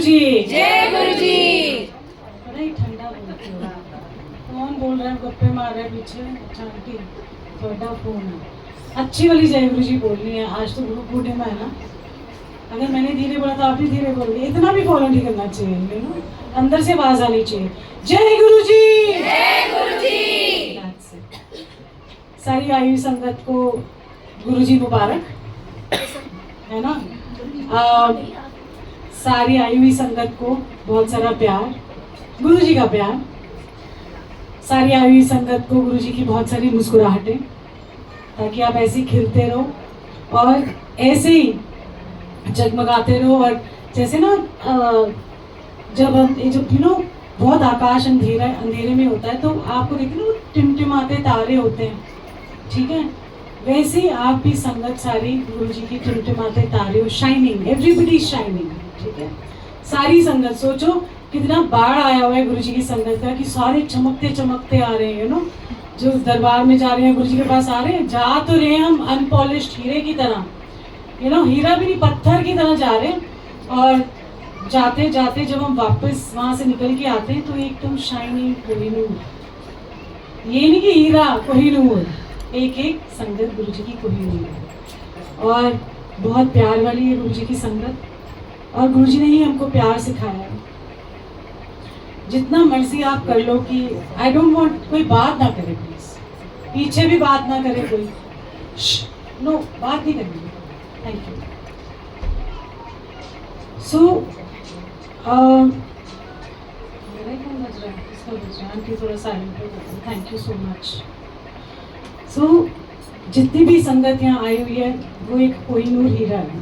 गुरुजी। जय गुरुजी। बड़ा ही ठंडा बोलते हो। कौन बोल रहा है, गप्पे मार रहा है पीछे? अच्छा आंटी, थोड़ा फोन है। अच्छी वाली जय गुरुजी बोलनी है। आज तो गुरु पूर्णिमा है ना। अगर मैंने धीरे बोला तो आप भी धीरे बोलोगे। इतना भी फॉलो नहीं करना चाहिए, यू नो, अंदर से आवाज आनी चाहिए। जय गुरुजी। जय गुरुजी। सारी आयु संगत को गुरुजी मुबारक, है ना। सारी आयु संगत को बहुत सारा प्यार, गुरुजी का प्यार। सारी आयु संगत को गुरुजी की बहुत सारी मुस्कुराहटें, ताकि आप ऐसे ही खिलते रहो और ऐसे ही जगमगाते रहो। और जैसे ना जब हम जब बहुत आकाश अंधेरे में होता है, तो आपको देखिए ना टिमटिमाते तारे होते हैं, ठीक है। वैसे ही आप भी संगत सारी गुरुजी की टिमटिमाते तारे हो, शाइनिंग, एवरीबडी शाइनिंग, ठीक है। सारी संगत, सोचो कितना बाढ़ आया हुआ है गुरुजी की संगत का, कि सारे चमकते चमकते आ रहे हैं, यू नो। जो दरबार में जा रहे हैं, गुरुजी के पास आ रहे हैं, जा तो रहे हैं हम अनपॉलिश्ड हीरे की तरह, यू नो, हीरा भी नहीं, पत्थर की तरह जा रहे हैं। और जाते जाते जब हम वापस वहां से निकल के आते हैं, तो एकदम शाइनिंग कोहिनूर। ये नहीं कि हीरा, कोहिनूर, एक एक संगत गुरुजी की कोहिनूर है। और बहुत प्यार वाली है गुरुजी की संगत, और गुरुजी ने ही हमको प्यार सिखाया है। जितना मर्जी आप कर लो, कि आई डोंट वांट कोई बात ना करे, प्लीज पीछे भी बात ना करे कोई, नो, बात नहीं करनी। Thank you. सो मेरा कौन बज रहा है, किसका बज रहा है? आंटी थोड़ा साइलेंट हो जाए। Thank you so much. So जितनी भी संगत यहाँ आई हुई है, वो एक कोहिनूर हीरा है।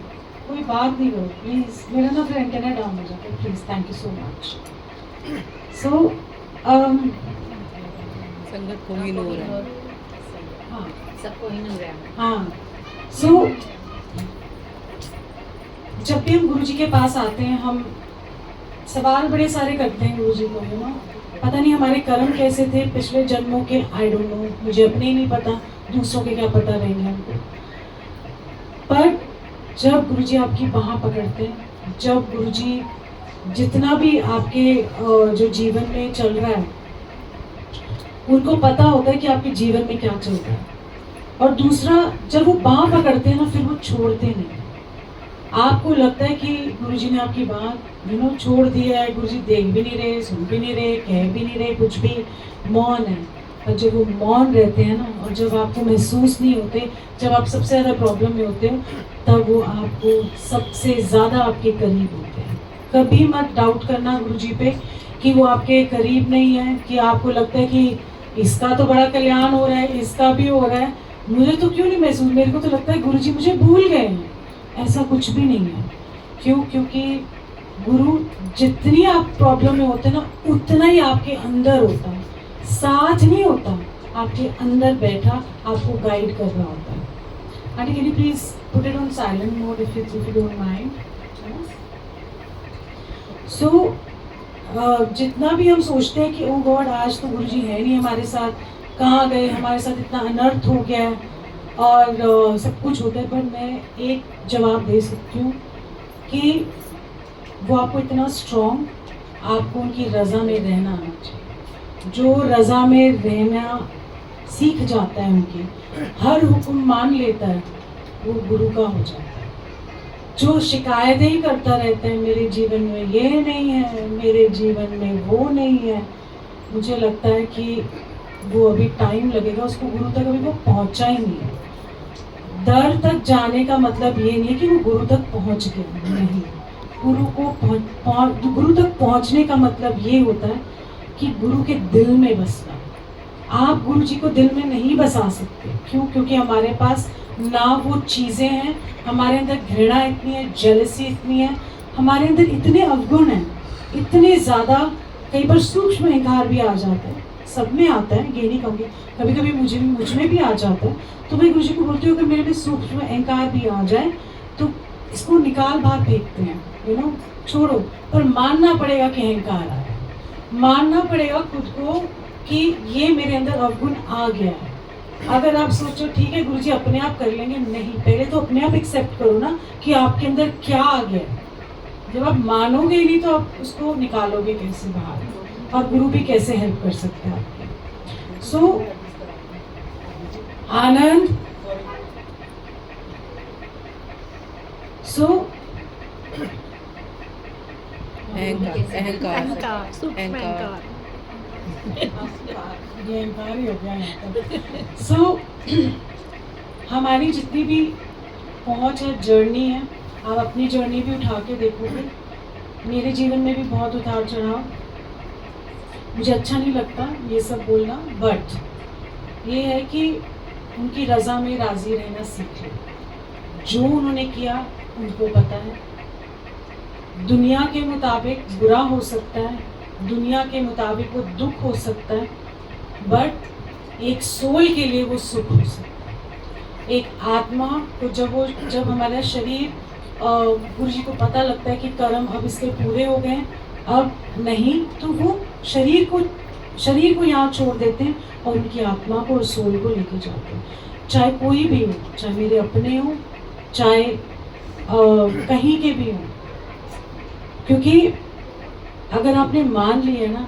कोई बात नहीं करो प्लीज। मेरा ना फिर इंटरनेट डाउन हो जाता है, please. Thank you so much. So संगत कोहिनूर है। हाँ, सब कोहिनूर है। हाँ। सो जब भी हम गुरुजी के पास आते हैं, हम सवाल बड़े सारे करते हैं गुरुजी को, यू नो। पता नहीं हमारे कर्म कैसे थे पिछले जन्मों के, आई डोंट नो, मुझे अपने ही नहीं पता, दूसरों के क्या पता रहेंगे हमको। पर जब गुरुजी आपकी बाह पकड़ते हैं, जब गुरुजी जितना भी आपके जो जीवन में चल रहा है, उनको पता होता है कि आपके जीवन में क्या चल रहा है। और दूसरा, जब वो बाह पकड़ते हैं ना, फिर वो छोड़ते नहीं। आपको लगता है कि गुरुजी ने आपकी बात, यू नो, छोड़ दी है, गुरुजी देख भी नहीं रहे, सुन भी नहीं रहे, कह भी नहीं रहे, कुछ भी, मौन है। और जब वो मौन रहते हैं ना, और जब आपको महसूस नहीं होते, जब आप सबसे ज़्यादा प्रॉब्लम में होते हो, तब वो आपको सबसे ज़्यादा आपके करीब होते हैं। कभी मत डाउट करना गुरुजी पे कि वो आपके करीब नहीं है, कि आपको लगता है कि इसका तो बड़ा कल्याण हो रहा है, इसका भी हो रहा है, मुझे तो क्यों नहीं महसूस, मेरे को तो लगता है गुरुजी मुझे भूल गए हैं। ऐसा कुछ भी नहीं है। क्यों? क्योंकि गुरु जितनी आप प्रॉब्लम में होते हैं ना, उतना ही आपके अंदर होता है, साथ नहीं होता, आपके अंदर बैठा आपको गाइड कर रहा होता है। Aunty, can you please put it on silent mode if you don't mind. So जितना भी हम सोचते हैं कि ओ गॉड, आज तो गुरुजी है नहीं हमारे साथ, कहाँ गए, हमारे साथ इतना अनर्थ हो गया है और सब कुछ होता है, पर मैं एक जवाब दे सकती हूँ कि वो आपको इतना स्ट्रॉन्ग, आपको उनकी रज़ा में रहना आना चाहिए। जो रज़ा में रहना सीख जाता है, उनकी हर हुक्म मान लेता है, वो गुरु का हो जाता है। जो शिकायतें ही करता रहता है, मेरे जीवन में ये नहीं है, मेरे जीवन में वो नहीं है, मुझे लगता है कि वो अभी टाइम लगेगा, उसको गुरु तक अभी वो पहुंचा ही नहीं है। दर तक जाने का मतलब ये नहीं है कि वो गुरु तक पहुंच गया, नहीं। गुरु तक पहुंचने का मतलब ये होता है कि गुरु के दिल में बसना। आप गुरु जी को दिल में नहीं बसा सकते। क्यों? क्योंकि हमारे पास ना वो चीज़ें हैं, हमारे अंदर घृणा इतनी है, जेलसी इतनी है, हमारे अंदर इतने अवगुण हैं, इतने ज़्यादा, कई बार सूक्ष्म अहंकार भी आ जाता है। सब में आता है, ये नहीं कहूँगी, कभी कभी मुझ में भी आ जाता है। तो मैं गुरुजी को बोलती हूँ कि मेरे में सूक्ष्म अहंकार भी आ जाए तो इसको निकाल बाहर फेंकते हैं, यू नो, छोड़ो। पर मानना पड़ेगा कि अहंकार आया, मानना पड़ेगा खुद को कि ये मेरे अंदर अवगुण आ गया है। अगर आप सोचो ठीक है गुरुजी अपने आप कर लेंगे, नहीं, पहले तो अपने आप एक्सेप्ट करो ना कि आपके अंदर क्या आ गया है। जब आप मानोगे ही नहीं तो आप उसको निकालोगे कैसे बाहर, और गुरु भी कैसे हेल्प कर सकते हैं आपके। सो आनंद, सो अहंकार अहंकार अहंकार ये अहंकार ही हो गया यहाँ पर। सो हमारी जितनी भी पहुंच है, जर्नी है, आप अपनी जर्नी भी उठा के देखोगे। मेरे जीवन में भी बहुत उतार चढ़ाव, मुझे अच्छा नहीं लगता ये सब बोलना, बट ये है कि उनकी रज़ा में राज़ी रहना सीखे। जो उन्होंने किया उनको पता है। दुनिया के मुताबिक बुरा हो सकता है, दुनिया के मुताबिक वो दुख हो सकता है, बट एक सोल के लिए वो सुख हो सकता है। एक आत्मा को जब हमारा शरीर, गुरु जी को पता लगता है कि कर्म अब इसके पूरे हो गए, अब नहीं, तो वो शरीर को यहाँ छोड़ देते हैं और उनकी आत्मा को और सोल को लेके जाते हैं। चाहे कोई भी हो, चाहे मेरे अपने हो, चाहे कहीं के भी हो, क्योंकि अगर आपने मान लिया ना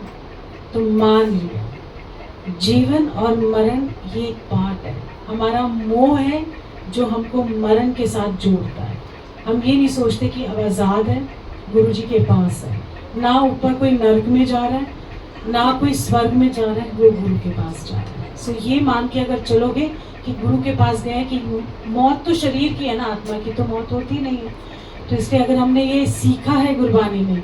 तो मान लिया। जीवन और मरण ये एक पार्ट है, हमारा मोह है जो हमको मरण के साथ जोड़ता है। हम ये नहीं सोचते कि अब आज़ाद है, गुरु जी के पास है, ना ऊपर कोई नर्क में जा रहा है, ना कोई स्वर्ग में जा रहा है, वो गुरु के पास जा रहा है। सो ये मान के अगर चलोगे कि गुरु के पास गए, कि मौत तो शरीर की है ना, आत्मा की तो मौत होती नहीं है। तो इसलिए अगर हमने ये सीखा है गुरबानी में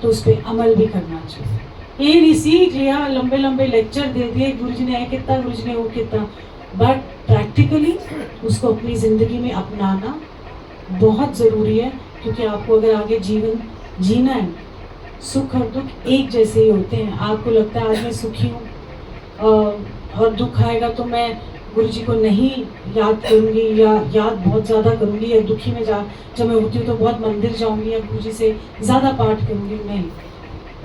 तो उस पर अमल भी करना चाहिए। ये नहीं सीख लिया, लंबे लंबे लेक्चर दे दिए, गुरु जी ने कितना, गुरु जी ने वो कितना, बट प्रैक्टिकली उसको अपनी ज़िंदगी में अपनाना बहुत ज़रूरी है। क्योंकि आपको अगर आगे जीवन जीना है, सुख और दुख एक जैसे ही होते हैं। आपको लगता है आज मैं सुखी हूँ और दुख आएगा तो मैं गुरु जी को नहीं याद करूँगी, या याद बहुत ज़्यादा करूँगी, या दुखी में जब मैं होती हूँ तो बहुत मंदिर जाऊँगी या गुरु जी से ज़्यादा पाठ करूँगी। नहीं,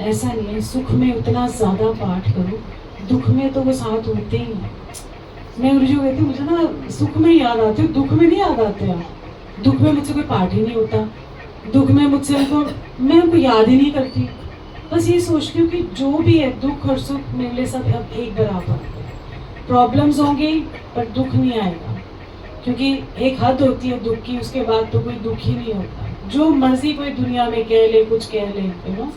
ऐसा नहीं है। सुख में उतना ज़्यादा पाठ करो, दुख में तो वो साथ होते ही हैं। मैं गुरु जी को कहती हूँ, मुझे ना सुख में याद आते हो, दुख में नहीं याद आते हैं। दुख में मुझसे कोई पाठ ही नहीं होता, दुख में मुझसे मैं उनको याद ही नहीं करती। बस ये सोचती हूँ कि जो भी है, दुख और सुख मेरे लिए सब अब एक बराबर है। प्रॉब्लम्स होंगे पर दुख नहीं आएगा, क्योंकि एक हद होती है दुख की, उसके बाद तो कोई दुख ही नहीं होता। जो मर्जी कोई दुनिया में कह ले, कुछ कह ले, यू नो।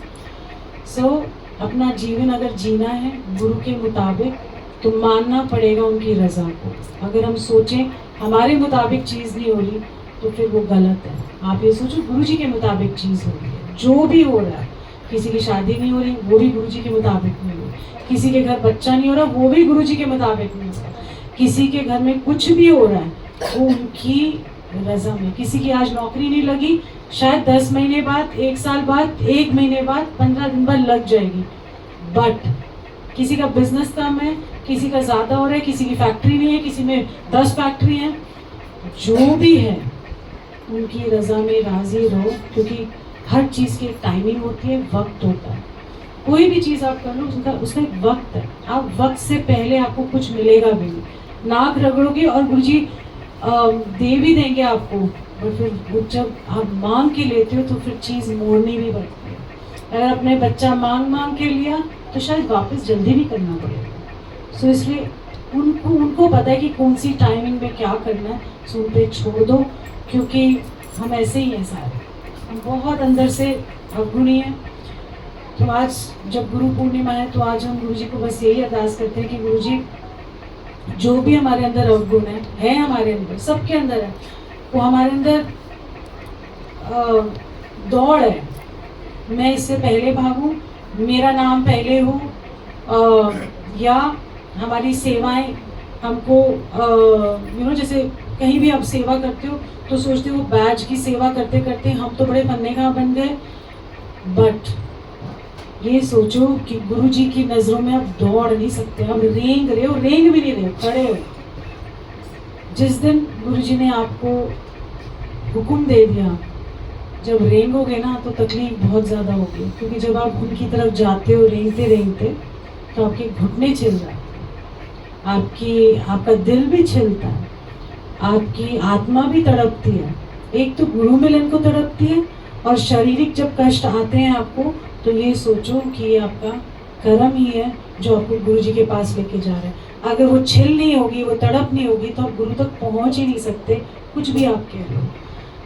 सो अपना जीवन अगर जीना है गुरु के मुताबिक तो मानना पड़ेगा उनकी रज़ा को। अगर हम सोचें हमारे मुताबिक चीज़ नहीं हो रही तो फिर वो गलत है। आप ये सोचो गुरु जी के मुताबिक चीज़ हो रही है, जो भी हो रहा है। किसी की शादी नहीं हो रही, वो भी गुरु जी के मुताबिक नहीं हो रही। किसी के घर बच्चा नहीं हो रहा, वो भी गुरु जी के मुताबिक नहीं हो रहा। किसी के घर में कुछ भी हो रहा है, वो उनकी रज़ा में। किसी की आज नौकरी नहीं लगी, शायद 10 महीने बाद, 1 साल बाद, 1 महीने बाद, 15 दिन बाद लग जाएगी, बट किसी का बिजनेस कम है, किसी का ज़्यादा हो रहा है, किसी की फैक्ट्री नहीं है, किसी में 10 फैक्ट्री हैं। जो भी है उनकी रज़ा में राज़ी रहो, क्योंकि हर चीज़ की एक टाइमिंग होती है, वक्त होता है। कोई भी चीज़ आप कर लो उसका एक वक्त है। आप वक्त से पहले आपको कुछ मिलेगा भी नहीं। नाक रगड़ोगे और गुरुजी दे भी देंगे आपको, और फिर जब आप मांग के लेते हो तो फिर चीज़ मोड़नी भी पड़ती है। अगर अपने बच्चा मांग के लिया तो शायद वापस जल्दी भी करना पड़ेगा। सो इसलिए उनको पता है कि कौन सी टाइमिंग में क्या करना है, सो उन पर छोड़ दो। क्योंकि हम ऐसे ही हैं सारे, हम बहुत अंदर से अवगुणी हैं। तो आज जब गुरु पूर्णिमा है तो आज हम गुरु जी को बस यही अरदास करते हैं कि गुरु जी जो भी हमारे अंदर अवगुण है हमारे अंदर, सबके अंदर है, वो हमारे अंदर दौड़ है, मैं इससे पहले भागूं, मेरा नाम पहले हो, या हमारी सेवाएं हमको जैसे कहीं भी आप सेवा करते हो तो सोचते हो बैज की सेवा करते करते हम तो बड़े बनने का बन गए। बट ये सोचो कि गुरु जी की नज़रों में आप दौड़ नहीं सकते, आप रेंग रहे हो, रेंग भी नहीं रहे हो, खड़े हो। जिस दिन गुरु जी ने आपको हुक्म दे दिया, जब रेंगोगे ना तो तकलीफ बहुत ज़्यादा होगी, क्योंकि जब आप उनकी तरफ जाते हो रेंगते रेंगते तो आपके घुटने छिल जाते हैं, आपका दिल भी छिलता है, आपकी आत्मा भी तड़पती है। एक तो गुरु मिलन को तड़पती है और शारीरिक जब कष्ट आते हैं आपको, तो ये सोचो कि ये आपका कर्म ही है जो आपको गुरु जी के पास लेके जा रहा है। अगर वो छिल नहीं होगी, वो तड़प नहीं होगी, तो आप गुरु तक पहुंच ही नहीं सकते, कुछ भी आप कह रहे हो।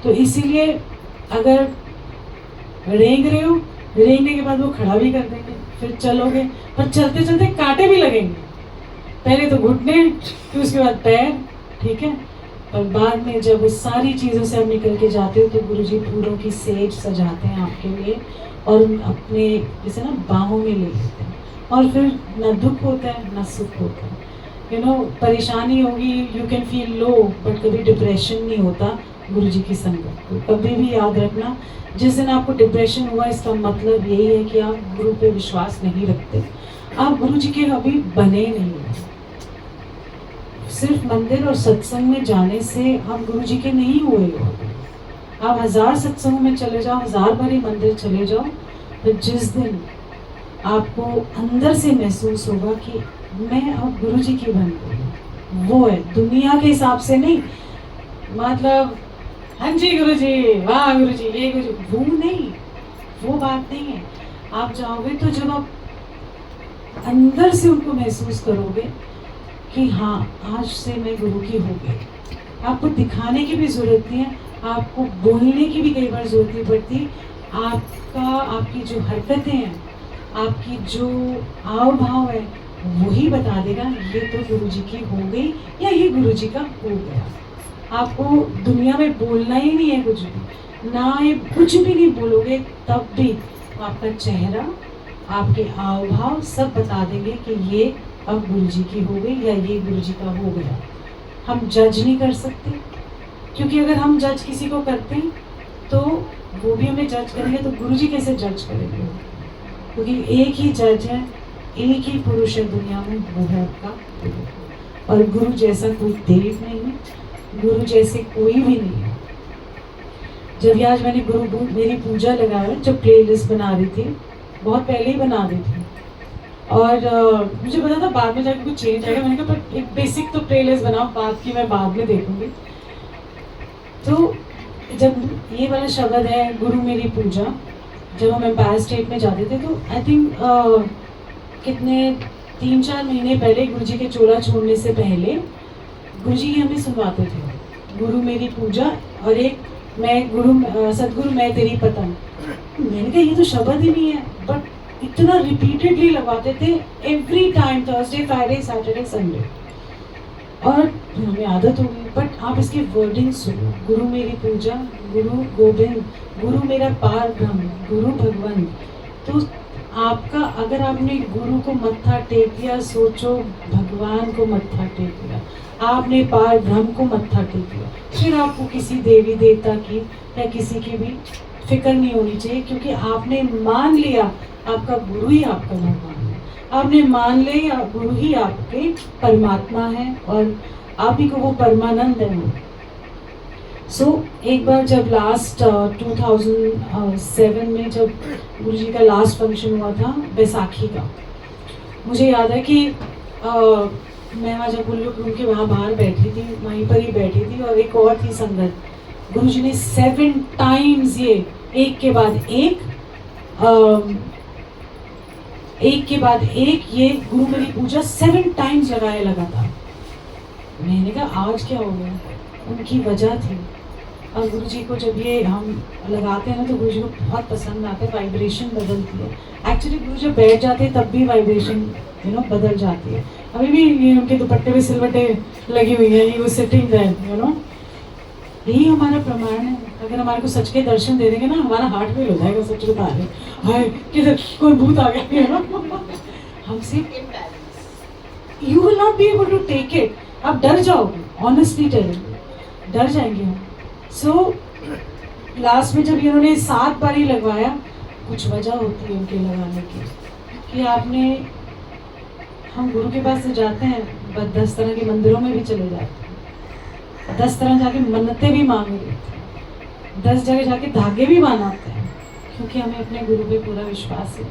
तो इसीलिए अगर रेंग रहे हो, रेंगने के बाद वो खड़ा भी कर देंगे, फिर चलोगे, पर चलते चलते कांटे भी लगेंगे, पहले तो घुटने, फिर उसके बाद पैर, ठीक है। और बाद में जब उस सारी चीज़ों से आप निकल के जाते हो, तो गुरुजी फूलों की सेज सजाते हैं आपके लिए और अपने जैसे ना बाहों में ले लेते हैं, और फिर ना दुख होता है ना सुख होता है। यू नो, परेशानी होगी, you can feel low, but कभी डिप्रेशन नहीं होता गुरुजी की संगत को। कभी भी याद रखना, जिस दिन आपको डिप्रेशन हुआ, इसका मतलब यही है कि आप गुरु पे विश्वास नहीं रखते, आप गुरु जी के अभी बने नहीं हो। सिर्फ मंदिर और सत्संग में जाने से आप गुरु जी के नहीं हुए हो। आप 1000 सत्संगों में चले जाओ, 1000 बारी मंदिर चले जाओ, तो जिस दिन आपको अंदर से महसूस होगा कि मैं अब गुरु जी की बन गई, वो है, दुनिया के हिसाब से नहीं, मतलब हाँ जी गुरु जी, वाह गुरु जी, ये गुरु जी, वो नहीं, वो बात नहीं है। आप जाओगे तो जब आप अंदर से उनको महसूस करोगे कि हाँ, आज से मैं गुरु की हो गई। आपको दिखाने की भी जरूरत नहीं है, आपको बोलने की भी कई बार जरूरत नहीं पड़ती। आपकी जो हरकतें हैं, आपकी जो आव भाव है, वही बता देगा ये तो गुरु जी की हो गई या ये गुरु जी का हो गया। आपको दुनिया में बोलना ही नहीं है कुछ भी, ना ये कुछ भी नहीं बोलोगे, तब भी आपका चेहरा, आपके आव भाव सब बता देंगे कि ये अब गुरु जी की हो गई या ये गुरु जी का हो गया। हम जज नहीं कर सकते, क्योंकि अगर हम जज किसी को करते हैं तो वो भी हमें जज करेंगे, तो गुरु जी कैसे जज करेंगे? क्योंकि एक ही जज है, एक ही पुरुष है दुनिया में, वो है आपका गुरु। और गुरु जैसा कोई देव नहीं है, गुरु जैसे कोई भी नहीं है। जब आज मैंने मेरी पूजा लगाया, जब प्लेलिस्ट बना रही थी, बहुत पहले ही बना दी थी, और मुझे पता था बाद में जाकर कुछ चेंज आएगा। मैंने कहा पर एक बेसिक तो प्लेलिस्ट बनाओ, बात की मैं बाद में देखूंगी। तो जब ये वाला शब्द है गुरु मेरी पूजा, जब हम एम्पायर स्टेट में जाते थे, तो आई थिंक कितने 3-4 महीने पहले, गुरु जी के चोला छोड़ने से पहले, गुरु जी हमें सुनवाते थे गुरु मेरी पूजा, और एक मैं सदगुरु मैं तेरी पतंग। मैंने कहा ये तो शब्द ही नहीं है, बट इतना रिपीटेडली लगवाते थे every time, Thursday, Friday, Saturday, Sunday, और हमें आदत हो गई। बट आप इसके वर्डिंग सुनो, गुरु मेरी पूजा, गुरु गोविंद, गुरु मेरा पार ब्रह्म, गुरु भगवान। तो आपका, अगर आपने गुरु को मत्था टेक दिया, सोचो भगवान को मत्था टेक दिया, आपने पार ब्रह्म को मत्था टेक दिया, फिर आपको किसी देवी देवता की या किसी की भी फिक्र नहीं होनी चाहिए, क्योंकि आपने मान लिया आपका गुरु ही आपका भगवान है। आपने मान लिया गुरु ही आपके परमात्मा है, और आप ही को वो परमानंद है वो। एक बार जब लास्ट 2007 में जब गुरु जी का लास्ट फंक्शन हुआ था बैसाखी का, मुझे याद है कि मैं वहाँ जब गुरु रूम के वहाँ बाहर बैठी थी, वहीं पर ही बैठी थी, और एक और थी संगत। गुरु जी ने 7 टाइम्स ये एक के बाद एक ये गुरु मेरी पूजा 7 टाइम्स लगाया लगातार। मैंने कहा आज क्या हो गया? उनकी वजह थी। और गुरु जी को जब ये हम लगाते हैं ना, तो गुरु जी को बहुत पसंद आता है, वाइब्रेशन बदलती है। एक्चुअली गुरु जब बैठ जाते हैं तब भी वाइब्रेशन बदल जाती है। अभी भी ये उनके दुपट्टे पे सिलवटे लगी हुई है, वो सिटिंग देयर, यही हमारा प्रमाण है। अगर हमारे को सच के दर्शन दे देंगे ना, हमारा हार्ट फेल हो जाएगा, सच बता रहे, हाय किधर कोई भूत आ गया, हमसे you will not be able to take it. आप डर जाओगे, ऑनेस्टली टेलिंग, डर जाएंगे हम। लास्ट में जब इन्होंने 7 बार ही लगवाया, कुछ वजह होती है उनके लगाने की, कि आपने, हम गुरु के पास से जाते हैं, 10 तरह के मंदिरों में भी चले जाते हैं, 10 तरह जाके मन्नतें भी मांग लेते हैं, 10 जगह जाके धागे भी बनाते हैं, क्योंकि हमें अपने गुरु पे पूरा विश्वास है।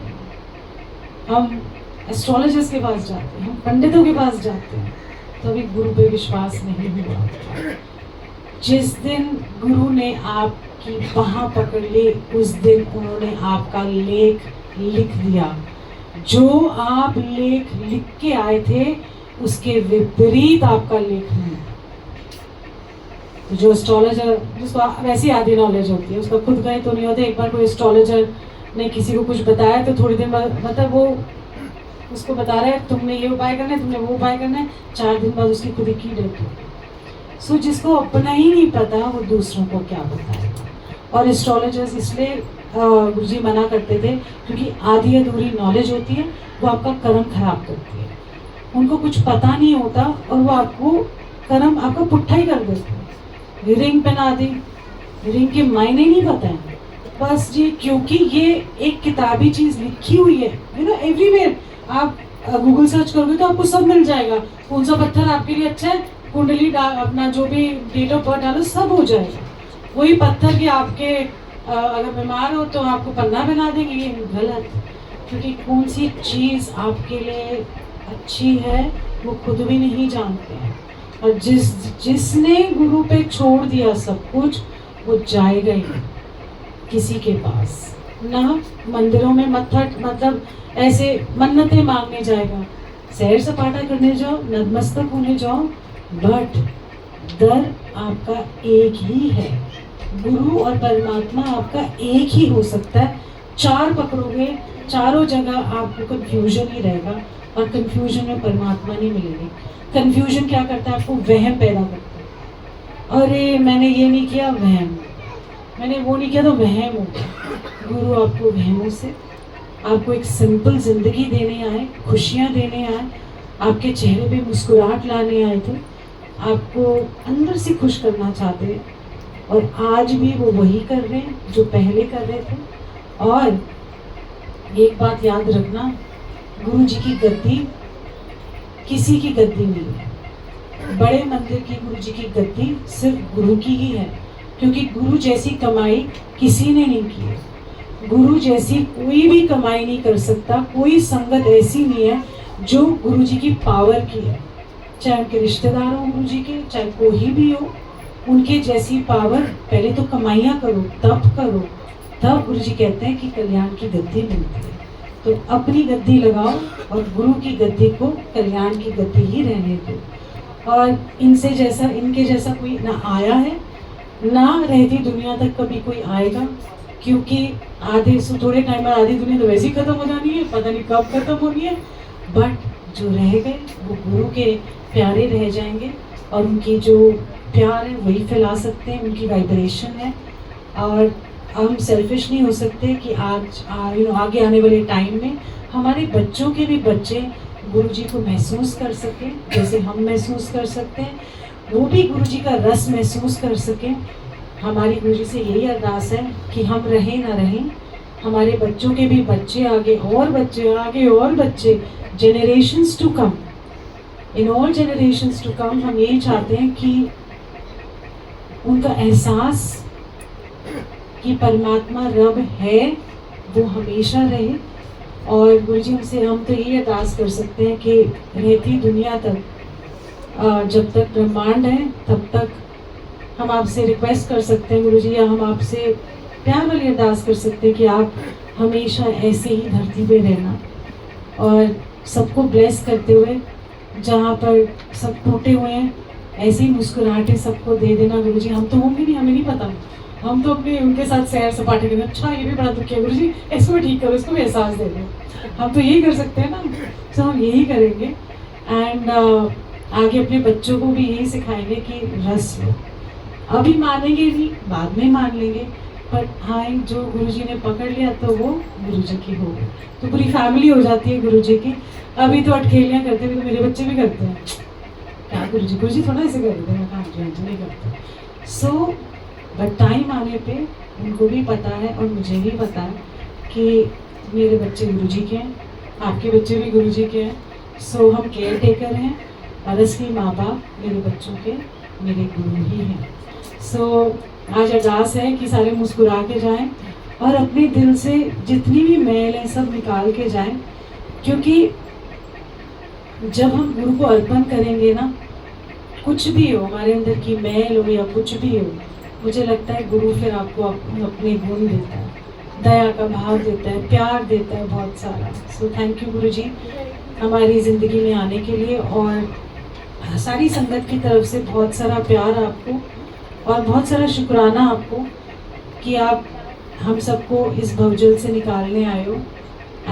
हम एस्ट्रोलॉजर्स के पास जाते हैं, हम पंडितों के पास जाते हैं, तो अभी गुरु पे विश्वास नहीं हुआ। जिस दिन गुरु ने आप कि वहाँ पकड़ लिए उस दिन उन्होंने आपका लेख लिख दिया। जो आप लेख लिख के आए थे उसके विपरीत आपका लेख नहीं। जो एस्ट्रोलॉजर, जिसको वैसी आधी नॉलेज होती है, उसका खुद का ही तो नहीं होता। एक बार कोई एस्ट्रोलॉजर ने किसी को कुछ बताया तो थोड़ी देर बाद मतलब वो उसको बता रहा है तुमने ये उपाय करना है, तुमने वो उपाय करना है, 4 दिन बाद उसकी खुद की डेथ हो। सो जिसको अपना ही नहीं पता वो दूसरों को क्या बताएगा। और एस्ट्रोलॉजर्स इसलिए गुरुजी मना करते थे क्योंकि आधी अधूरी नॉलेज होती है, वो आपका कर्म खराब करती है। उनको कुछ पता नहीं होता और वो आपको कर्म आपका पुट्ठा ही कर देते हैं। रिंग पहना दी, रिंग के मायने नहीं पता है बस जी, क्योंकि ये एक किताबी चीज लिखी हुई है, यू नो एवरीवेयर। आप गूगल सर्च करोगे तो आपको सब मिल जाएगा, कौन सा पत्थर आपके लिए अच्छा है, कुंडली अपना जो भी डेट ऑफ बर्थ डालो सब हो जाएगा। वही पत्थर की आपके अगर बीमार हो तो आपको पन्ना बना देंगे, ये गलत। क्योंकि कौन सी चीज आपके लिए अच्छी है वो खुद भी नहीं जानते हैं। और जिसने गुरु पे छोड़ दिया सब कुछ वो जाएगा ही किसी के पास ना। मंदिरों में मतलब ऐसे मन्नतें मांगने जाएगा, सैर सपाटा करने जाओ, नतमस्तक होने जाओ, बट दर आपका एक ही है। गुरु और परमात्मा आपका एक ही हो सकता है। 4 पकड़ोगे, चारों जगह आपको कंफ्यूजन ही रहेगा और कंफ्यूजन में परमात्मा नहीं मिलेगी। कंफ्यूजन क्या करता है, आपको वहम पैदा करता है। अरे मैंने ये नहीं किया, वहम, मैंने वो नहीं किया तो वहम हो गया। गुरु आपको वहमों से, आपको एक सिंपल जिंदगी देने आए, खुशियाँ देने आए, आपके चेहरे पे मुस्कुराहट लाने आए थे, आपको अंदर से खुश करना चाहते हैं। और आज भी वो वही कर रहे हैं जो पहले कर रहे थे। और एक बात याद रखना, गुरु जी की गद्दी किसी की गद्दी नहीं है। बड़े मंदिर की गुरु जी की गद्दी सिर्फ गुरु की ही है, क्योंकि गुरु जैसी कमाई किसी ने नहीं की है। गुरु जैसी कोई भी कमाई नहीं कर सकता, कोई संगत ऐसी नहीं है जो गुरु जी की पावर की है। चाहे उनके रिश्तेदार हो गुरु जी के, चाहे कोई भी हो, उनके जैसी पावर। पहले तो कमाइयाँ करो, तब करो, तब गुरु जी कहते हैं कि कल्याण की गद्दी मिलती है। तो अपनी गद्दी लगाओ और गुरु की गद्दी को कल्याण की गद्दी ही रहने दो। और इनसे जैसा, इनके जैसा कोई ना आया है ना रहती दुनिया तक कभी कोई आएगा। क्योंकि थोड़े टाइम बाद आधी दुनिया तो वैसे ही खत्म हो जानी है, पता नहीं कब खत्म होनी है। बट जो रह गए वो गुरु के प्यारे रह जाएंगे और उनकी जो प्यार है वही फैला सकते हैं, उनकी वाइब्रेशन है। और हम सेल्फिश नहीं हो सकते कि आज आगे आने वाले टाइम में हमारे बच्चों के भी बच्चे गुरु जी को महसूस कर सकें जैसे हम महसूस कर सकते हैं, वो भी गुरु जी का रस महसूस कर सकें। हमारी गुरु जी से यही अरदास है कि हम रहें ना रहें, हमारे बच्चों के भी बच्चे आगे और बच्चे, आगे और बच्चे, generations to come, in all generations to come, हम यही चाहते हैं कि उनका एहसास कि परमात्मा रब है वो हमेशा रहे। और गुरु जी हमसे, हम तो यही अरदास कर सकते हैं कि रहती दुनिया तक, जब तक ब्रह्मांड है तब तक हम आपसे रिक्वेस्ट कर सकते हैं गुरु जी, या हम आपसे प्यार वाली अरदास कर सकते हैं कि आप हमेशा ऐसे ही धरती पे रहना और सबको ब्लेस करते हुए, जहाँ पर सब टूटे हुए हैं ऐसी मुस्कुराहटें सबको दे देना गुरु जी। हम तो होंगे नहीं, हमें नहीं पता, हम तो अपने उनके साथ सैर सपाटे करें, अच्छा ये भी बड़ा दुखी है गुरु जी, इसको भी ठीक करो, इसको भी एहसास दे दो। हम तो यही कर सकते हैं ना, तो हम यही करेंगे। एंड आगे अपने बच्चों को भी यही सिखाएंगे कि रस लो। अभी मानेंगे नहीं, बाद में मान लेंगे, पर हाँ जो गुरु जी ने पकड़ लिया तो वो गुरु जी की हो गई, तो पूरी फैमिली हो जाती है गुरु जी की। अभी तो अटखेलियाँ करते भी तो मेरे बच्चे भी करते हैं, क्या गुरु जी थोड़ा ऐसे कर देते हैं, हाँ जी नहीं करते। सो बट टाइम आने पे उनको भी पता है और मुझे भी पता है कि मेरे बच्चे गुरु जी के हैं, आपके बच्चे भी गुरु जी के हैं। सो हम केयर टेकर हैं और असली माँ बाप मेरे बच्चों के मेरे गुरु ही हैं। सो आज अरदास है कि सारे मुस्कुरा के जाएं और अपने दिल से जितनी भी मैल है सब निकाल के जाएं, क्योंकि जब हम गुरु को अर्पण करेंगे ना, कुछ भी हो, हमारे अंदर की मैल हो या कुछ भी हो, मुझे लगता है गुरु फिर आपको अपने गुण देता है, दया का भाव देता है, प्यार देता है बहुत सारा। सो थैंक यू गुरु जी हमारी ज़िंदगी में आने के लिए, और सारी संगत की तरफ से बहुत सारा प्यार आपको और बहुत सारा शुक्राना आपको कि आप हम सबको इस भवजल से निकालने आए हो।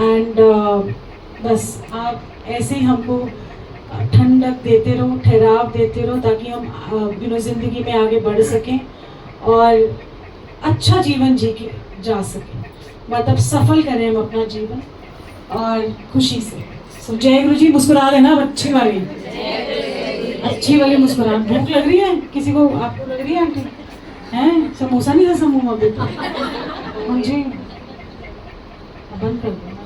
एंड बस आप ऐसे ही हमको ठंडक देते रहो, ठहराव देते रहो, ताकि हम ज़िंदगी में आगे बढ़ सकें और अच्छा जीवन जी के जा सकें, मतलब सफल करें हम अपना जीवन और खुशी से। सो जय गुरु जी। मुस्कुरा लेना अच्छी वाली मुस्कुराहट। भूख लग रही है किसी को? आपको लग रही है आंटी? हैं समोसा नहीं था समूह अभी तो मुझे बंद कर दो।